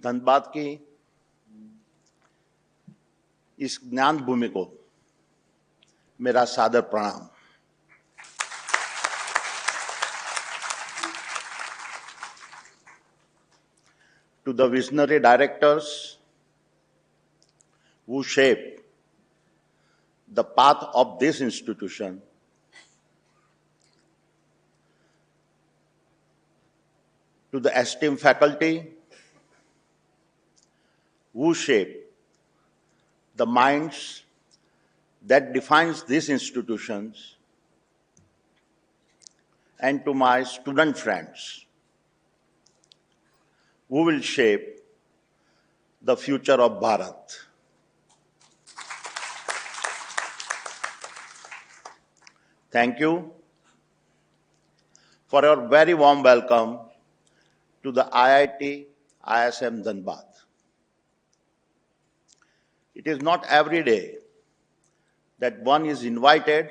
धनबाद की इस ज्ञान भूमि को मेरा सादर प्रणाम। To the visionary directors who shape the path of this institution, to the esteemed faculty who shape the minds that defines these institutions, and to my student friends who will shape the future of Bharat. Thank you for your very warm welcome to the IIT ISM Dhanbad. It is not every day that one is invited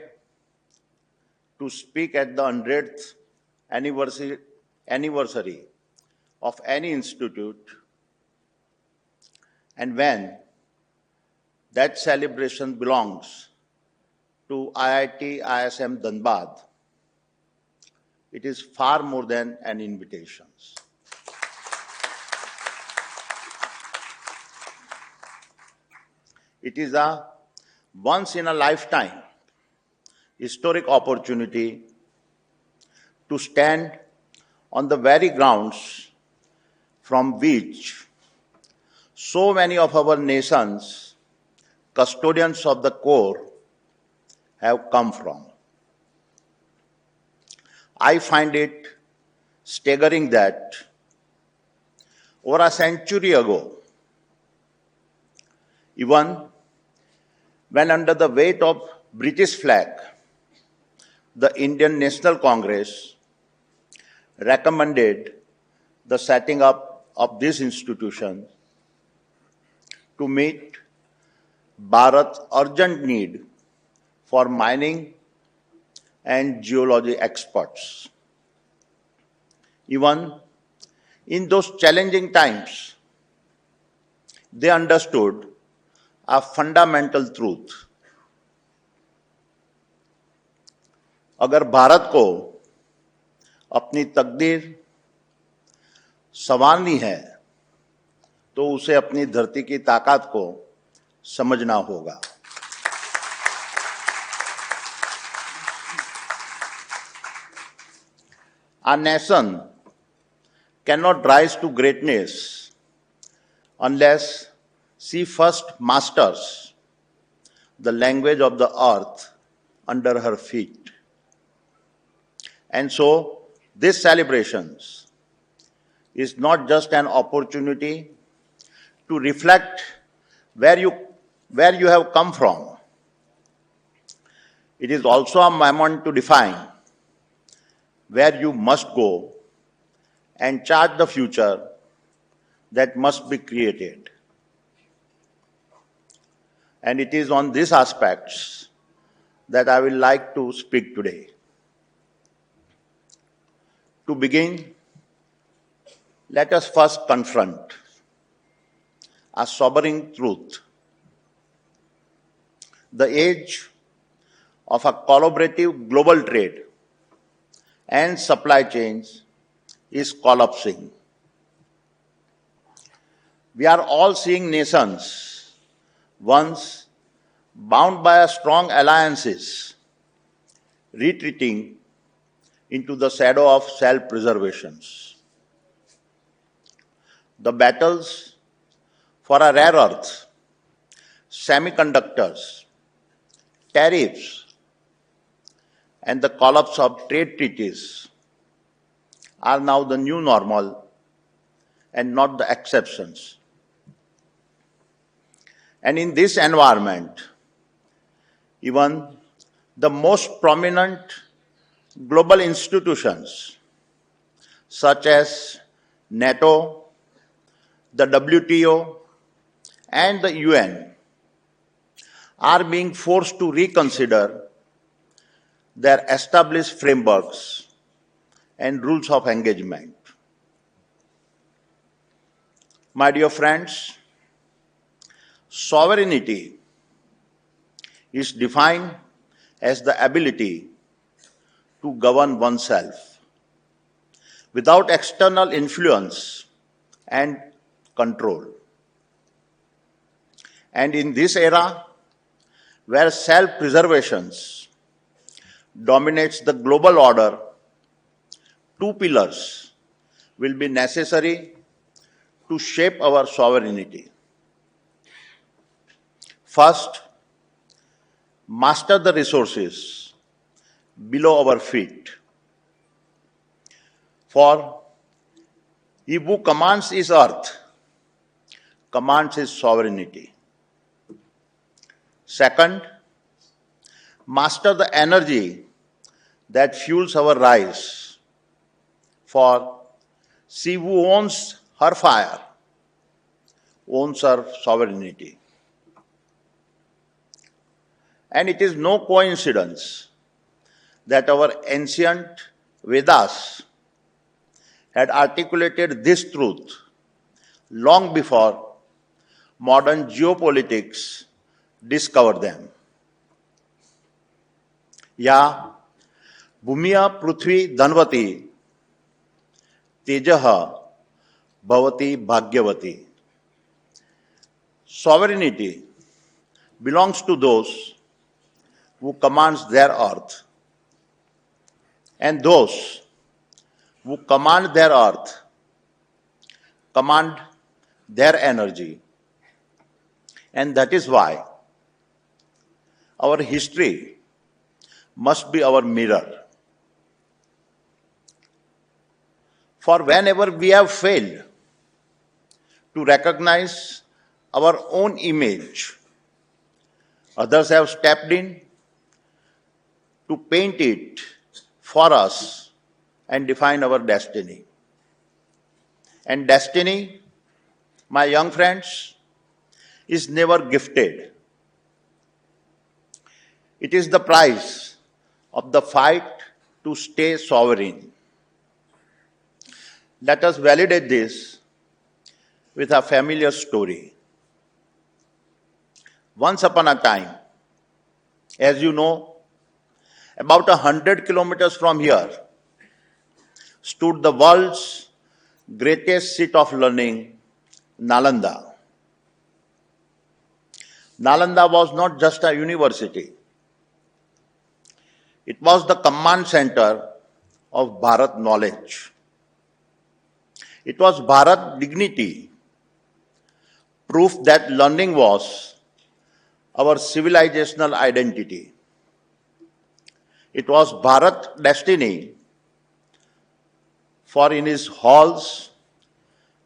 to speak at the 100th anniversary of any institute, and when that celebration belongs to IIT ISM Dhanbad, it is far more than an invitation. It is a once-in-a-lifetime historic opportunity to stand on the very grounds from which so many of our nation's custodians of the core have come from. I find it staggering that over a century ago, even when under the weight of British flag, the Indian National Congress recommended the setting up of this institution to meet Bharat's urgent need for mining and geology experts. Even in those challenging times, they understood a fundamental truth. अगर भारत को अपनी तकदीर संवारनी है तो उसे अपनी धरती की ताकत को समझना होगा। Our nation cannot rise to greatness unless she first masters the language of the earth under her feet. And so, this celebration is not just an opportunity to reflect where you have come from. It is also a moment to define where you must go and chart the future that must be created. And it is on these aspects that I will like to speak today. To begin, let us first confront a sobering truth. The age of a collaborative global trade and supply chains is collapsing. We are all seeing nations once bound by a strong alliances retreating into the shadow of self-preservation. The battles for a rare earth, semiconductors, tariffs, and the collapse of trade treaties are now the new normal and not the exceptions. And in this environment, even the most prominent global institutions such as NATO, the WTO, and the UN are being forced to reconsider their established frameworks and rules of engagement. My dear friends, sovereignty is defined as the ability to govern oneself without external influence and control. And in this era, where self-preservation dominates the global order, two pillars will be necessary to shape our sovereignty. First, master the resources below our feet. For he who commands his earth commands his sovereignty. Second, master the energy that fuels our rise. For she who owns her fire owns her sovereignty. And it is no coincidence that our ancient Vedas had articulated this truth long before modern geopolitics discovered them. Ya bhumiya prithvi dhanvati tejaha bhavati bhagyavati. Sovereignty belongs to those who commands their earth, and those who command their earth command their energy. And that is why our history must be our mirror. For whenever we have failed to recognize our own image, others have stepped in to paint it for us and define our destiny. And destiny, my young friends, is never gifted. It is the price of the fight to stay sovereign. Let us validate this with a familiar story. Once upon a time, as you know, about 100 kilometers from here stood the world's greatest seat of learning, Nalanda. Nalanda was not just a university. It was the command center of Bharat knowledge. It was Bharat dignity, proof that learning was our civilizational identity. It was Bharat destiny, for in his halls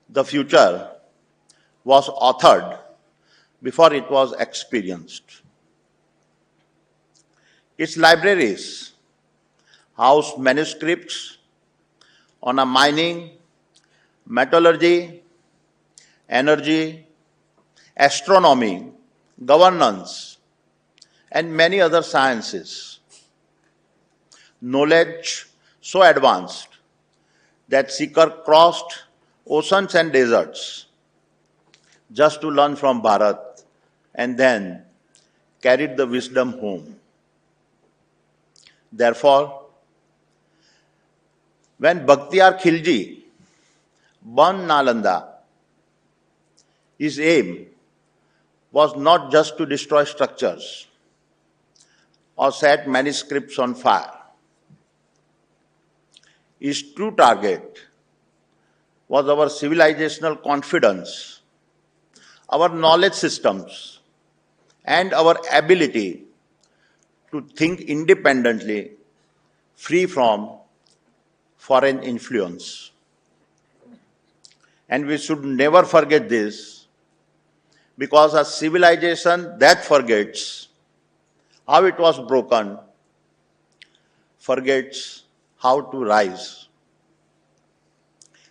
the future was authored before it was experienced. Its libraries housed manuscripts on a mining, metallurgy, energy, astronomy, governance, and many other sciences. Knowledge so advanced that seekers crossed oceans and deserts just to learn from Bharat and then carried the wisdom home. Therefore, when Bhaktiar Khilji burned Nalanda, his aim was not just to destroy structures or set manuscripts on fire. His true target was our civilizational confidence, our knowledge systems, and our ability to think independently, free from foreign influence. And we should never forget this, because a civilization that forgets how it was broken forgets how to rise.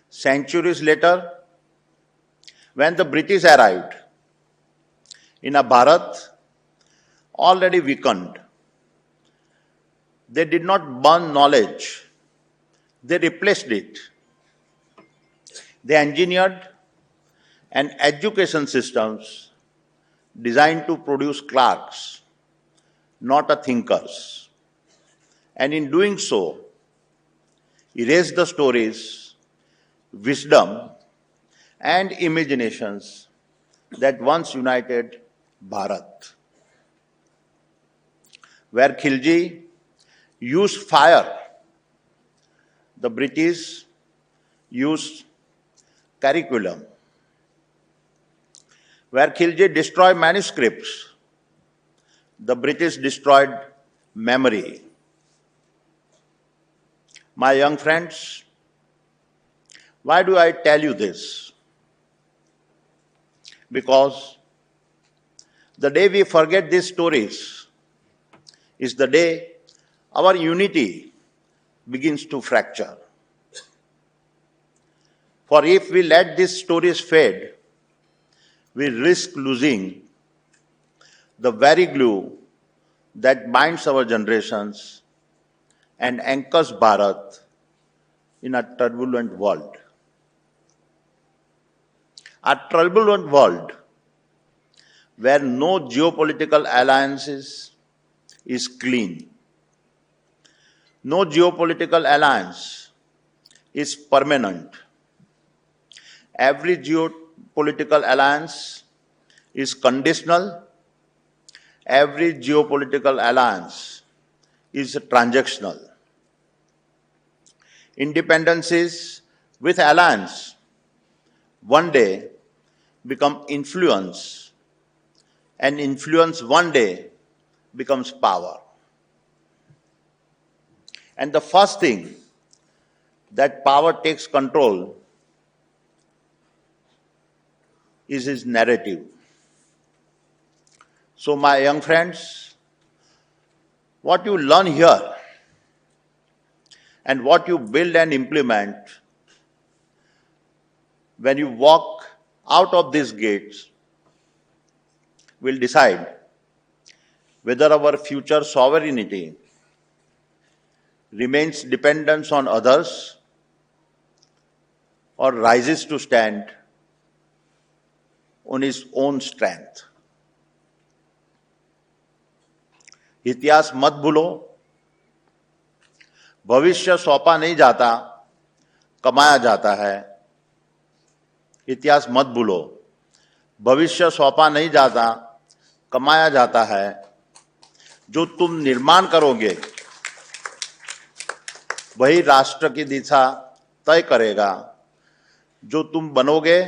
Centuries later, when the British arrived in a Bharat already weakened, they did not burn knowledge, they replaced it. They engineered and education systems designed to produce clerks, not a thinkers. And in doing so, erase the stories, wisdom, and imaginations that once united Bharat. Where Khilji used fire, the British used curriculum. Where Khilji destroyed manuscripts, the British destroyed memory. My young friends, why do I tell you this? Because the day we forget these stories is the day our unity begins to fracture. For if we let these stories fade, we risk losing the very glue that binds our generations and anchors Bharat in a turbulent world. A turbulent world where no geopolitical alliances is clean. No geopolitical alliance is permanent. Every geopolitical alliance is conditional. Every geopolitical alliance is transactional. Independencies with alliance one day become influence, and influence one day becomes power. And the first thing that power takes control is his narrative. So, my young friends, what you learn here and what you build and implement when you walk out of these gates will decide whether our future sovereignty remains dependent on others or rises to stand on its own strength. इतिहास मत भूलो, भविष्य सौंपा नहीं जाता, कमाया जाता है. इतिहास मत भूलो, भविष्य सौंपा नहीं जाता, कमाया जाता है. जो तुम निर्माण करोगे वही राष्ट्र की दिशा तय करेगा. जो तुम बनोगे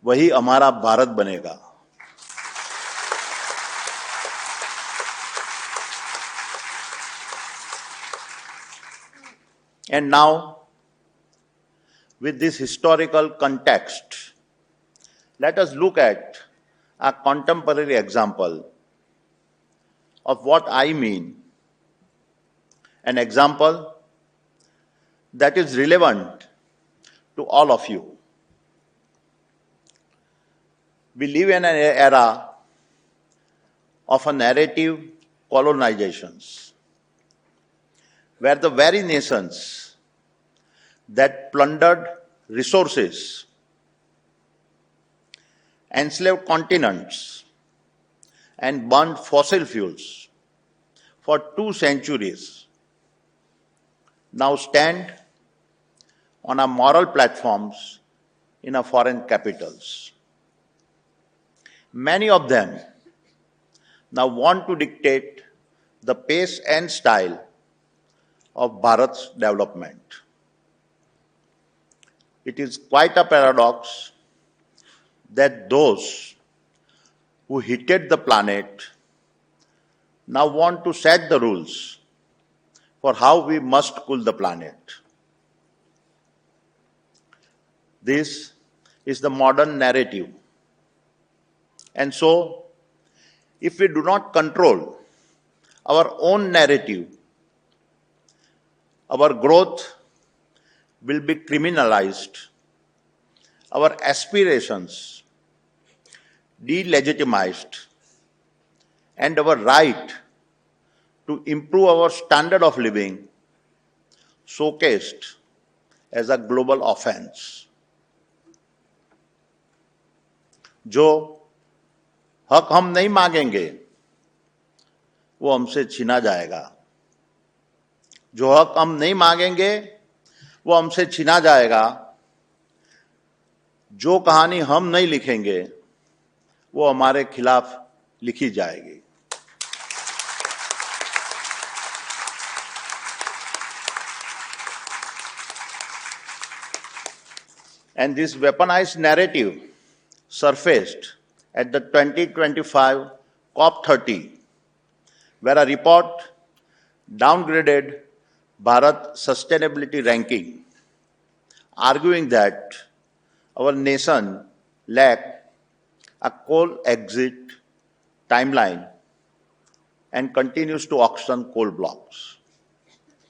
वही हमारा भारत बनेगा. And now, with this historical context, let us look at a contemporary example of what I mean. An example that is relevant to all of you. We live in an era of a narrative colonizations, where the very nations that plundered resources, enslaved continents, and burned fossil fuels for 2 centuries now stand on our moral platforms in our foreign capitals. Many of them now want to dictate the pace and style of Bharat's development. It is quite a paradox that those who heated the planet now want to set the rules for how we must cool the planet. This is the modern narrative. And so, if we do not control our own narrative, our growth will be criminalized, our aspirations delegitimized, and our right to improve our standard of living showcased as a global offense. जो हक हम नहीं मांगेंगे वो हमसे छीना जाएगा। जो हक हम नहीं मांगेंगे वो हमसे छीना जाएगा। जो कहानी हम नहीं लिखेंगे वो हमारे खिलाफ लिखी जाएगी। And this weaponized narrative surfaced at the 2025 COP30, where a report downgraded Bharat's sustainability ranking, arguing that our nation lacked a coal exit timeline and continues to auction coal blocks.